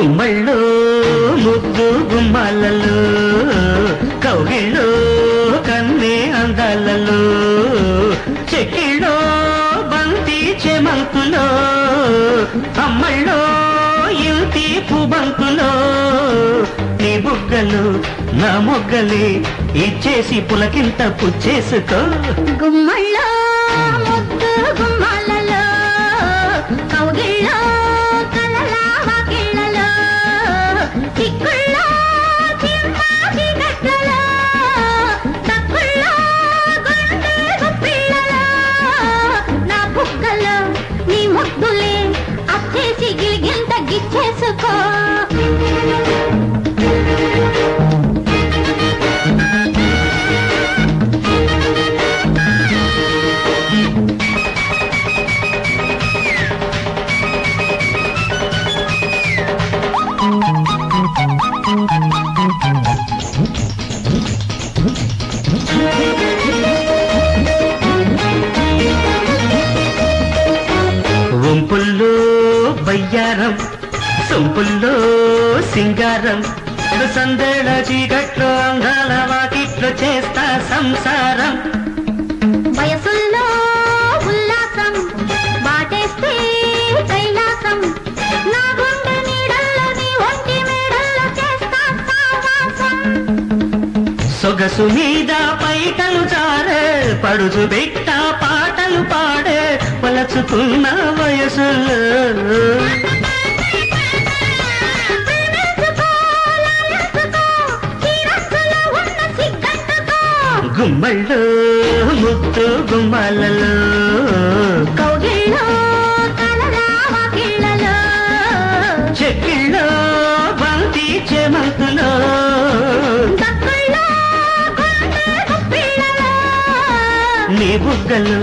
గుమ్మళ్ళు ముద్దు గుమ్మాలలో కౌగిళ్ళు కన్నే అందాలలో చెక్కిళ్ళో బంతి చెమంతులో అమ్మళ్ళో ఇంటి పుబంతులో నీ బుగ్గలు నా మొగ్గలే ఇచ్చేసి పులకింత పుచ్చేసుకో గుమ్మళ్ళో ముద్దు గుమ్మాలలో కౌగిళ్ళో కలలా వాకిళ్ళలో చిక్కుళ్ళో చిమ్మాకి గట్లలో తక్కుళ్ళో గుండె గుప్పిళ్ళలో నా బుగ్గలో నీ ముద్దులే అచ్చేసి గిలిగింత గిచ్చేసుకో వంపుల్లో బయ్యారం సొంపుల్లో సింగారం సందేళ చీకట్లో అందాల వాకిట్లో చేస్తా సంసారం వయసుల్లో ఉల్లాసం బాటేస్తే కైలాసం నా గుండె నీడల్లో నీ ఒంటి మేడల్లో చేస్తా సావాసం సొగసు మీద పైటలు చారే పడుచు బిట్ట పాటలు పాడే పలచుకున్న వయసులో గుమ్మళ్ళు ముద్దు గుమ్మాలలో కౌగిళ్ళో కలలా వాకిళ్ళలో చెక్కిళ్ళో బంతి చెమంతులో తక్కుళ్ళో గుండె గుప్పిళ్ళలో నీ బుగ్గలు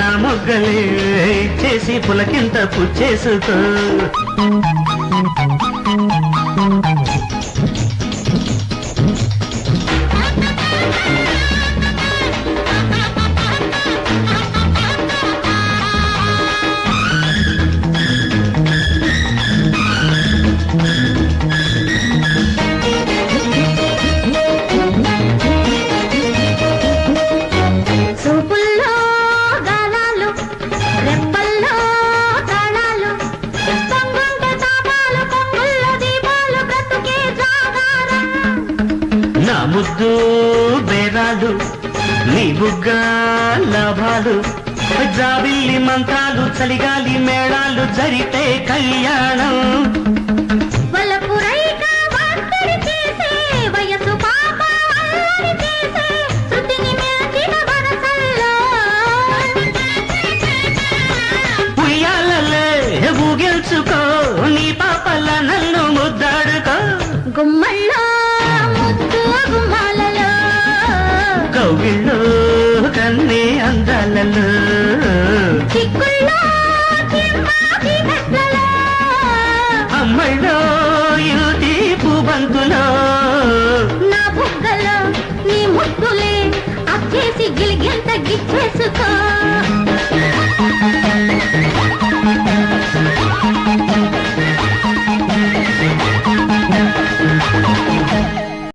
నా మొగ్గలే చేసి పులకింత పుచ్చేసుకో చూపుల్లో గాలాలు రెప్పల్లో తాళాలు పొంగుంటే తాపాలు పొంగుల్లో దీపాలు బ్రతుకే జాగారం నా ముద్దు బేరాలు నీ బుగ్గ లాభాలు జాబిల్లి మంత్రాలు చలిగాలి మేళాలు జరిపే కళ్యాణం వలపు రైక వార్తడి చేసే వయసు పాప అల్లరి చేసే శృతిని మించిన వరసల్లో ఉయ్యాలలే ఊగిల్చుకో నీ పాపల నన్ను ముద్దాడుకో గుమ్మల్లో ముద్దు గుమ్మాలలో కౌగిళ్ళు కన్నే అందాలలో చిక్కుల్లో చిమ్మాకి గట్లలో అమ్మళ్ళో ఇంటి పుబంతులో నా బుగ్గలో నీ ముద్దులే అచ్చేసి గిలిగింత గిచ్చేసుకో